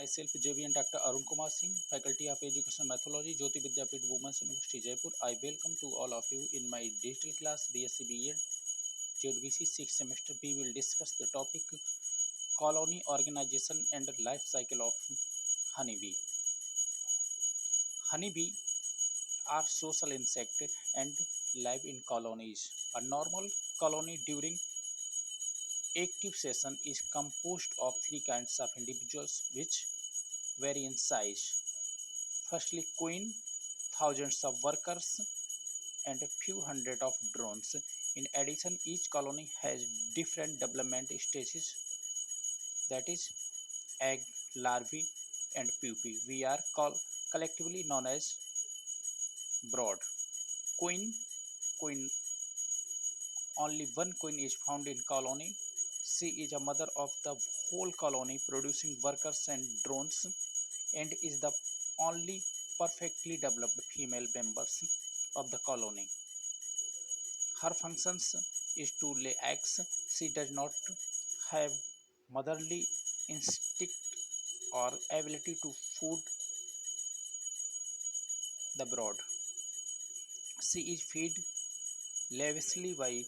myself JV and Dr. Arun Kumar Singh, Faculty of Education Methodology, Jyoti Vidyapeeth Women's University Jaipur. I welcome to all of you in my digital class BSc B.Ed ZVC 6th semester. We will discuss the topic colony organization and life cycle of honeybee. Honeybee are social insect and live in colonies. A normal colony during active season is composed of three kinds of individuals which vary in size. Firstly, queen, thousands of workers, and a few hundred of drones. In addition, each colony has different development stages, that is, egg, larvae, and pupae. We are collectively known as brood. Queen, queen, only one queen is found in colony. She is a mother of the whole colony, producing workers and drones, and is the only perfectly developed female members of the colony. Her functions is to lay eggs. She does not have motherly instinct or ability to food the brood. She is fed lavishly by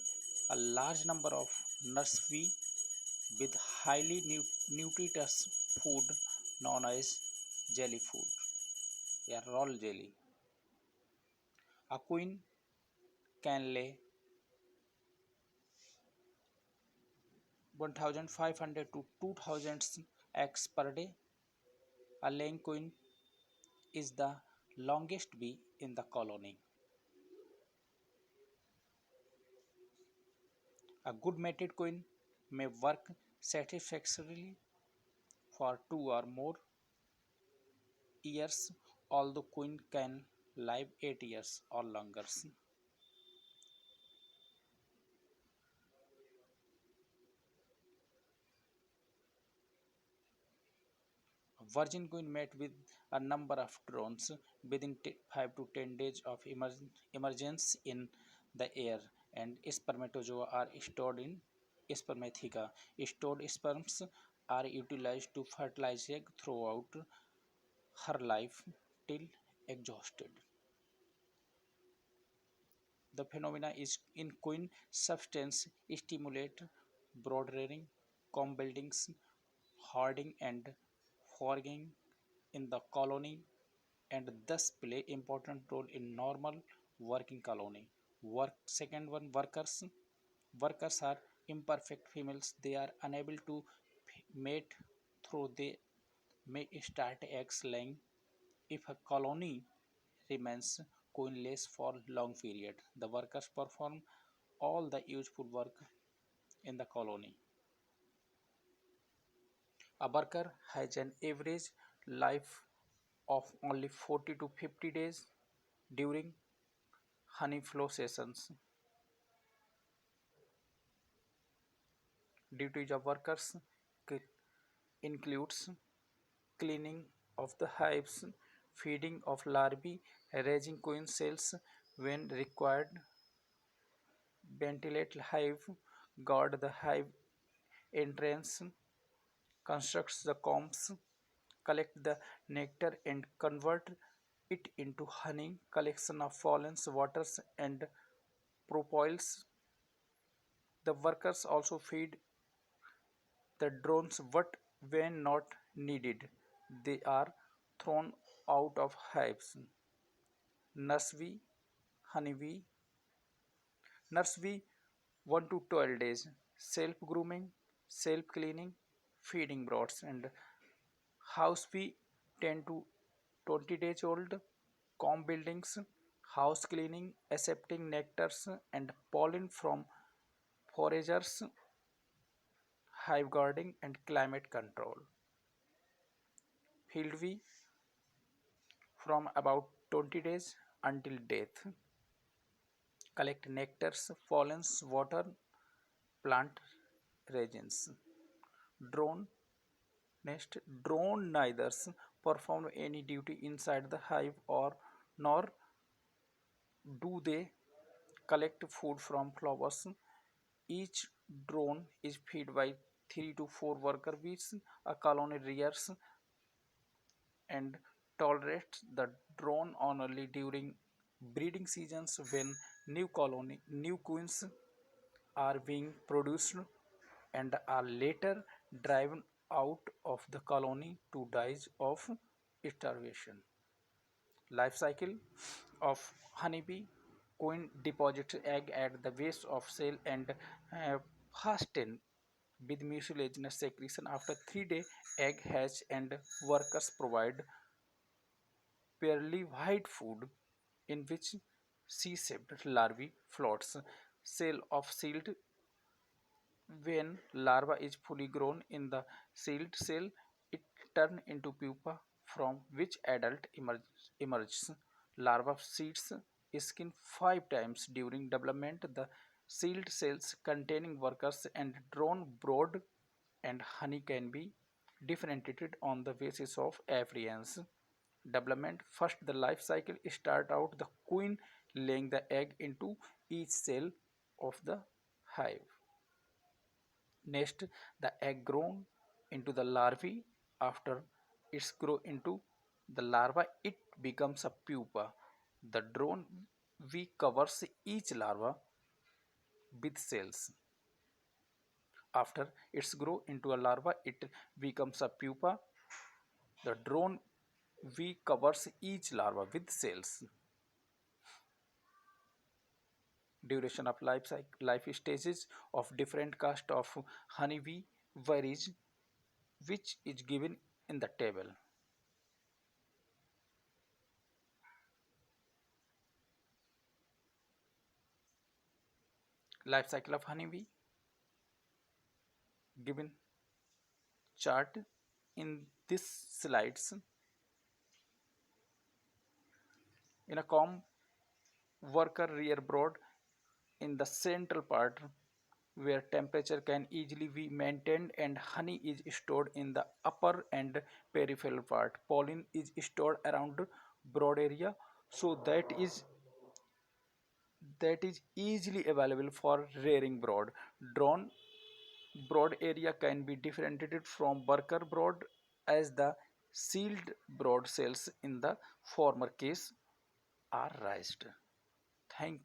a large number of nursery with highly nutritious food known as jelly food, yeah, roll jelly. A queen can lay 1500 to 2000 eggs per day. A laying queen is the longest bee in the colony. A good mated queen may work satisfactorily for 2 or more years, although queen can live 8 years or longer. A virgin queen mate with a number of drones within 5 to 10 days of emergence in the air, and spermatozoa are stored in spermatheca. Stored sperms are utilized to fertilize egg throughout her life till exhausted. The phenomena is in queen substance stimulate brood rearing, comb buildings, hoarding, and foraging in the colony, and thus play important role in normal working colony. Second one, workers. Workers are imperfect females. They are unable to mate through they may start eggs laying if a colony remains queenless for long period. The workers perform all the useful work in the colony. A worker has an average life of only 40 to 50 days during honey flow sessions. Duties of workers includes cleaning of the hives, feeding of larvae, raising queen cells when required, ventilate hive, guard the hive entrance, constructs the combs, collect the nectar and convert it into honey, collection of pollens, waters and propoils. The workers also feed the drones, but when not needed, they are thrown out of hives. Nursery, honeybee, nursery 1 to 12 days, self grooming, self cleaning, feeding broods, and house bee 10 to 20 days old, comb buildings, house cleaning, accepting nectars and pollen from foragers, hive guarding, and climate control. Field bee from about 20 days until death. Collect nectars, pollens, water, plant resins. Drone nest. Drone neither perform any duty inside the hive or nor do they collect food from flowers. Each drone is fed by 3 to 4 worker bees. A colony rears and tolerates the drone only during breeding seasons when new queens are being produced and are later driven out of the colony to die of starvation. Life cycle of honeybee: queen deposits egg at the base of cell and fasten with mucilaginous secretion. After 3 days, egg hatch and workers provide purely white food in which C-shaped larvae floats. Cell of sealed: when larva is fully grown in the sealed cell, it turns into pupa from which adult emerges. Larva sheds skin 5 times during development. The sealed cells containing workers and drone brood and honey can be differentiated on the basis of appearance. Development: first, the life cycle start out the queen laying the egg into each cell of the hive. Next, the egg grown into the larvae. After it's grow into the larva, it becomes a pupa. The drone V covers each larva with cells. After it's grow into a larva, it becomes a pupa. The drone V covers each larva with cells. Duration of life cycle, life stages of different caste of honeybee varies, which is given in the table. Life cycle of honeybee given chart in this slides. In a comb, worker rear broad in the central part where temperature can easily be maintained and honey is stored in the upper and peripheral part. Pollen is stored around broad area, so that is easily available for rearing brood. Drone broad area can be differentiated from worker broad as the sealed broad cells in the former case are raised. Thank you.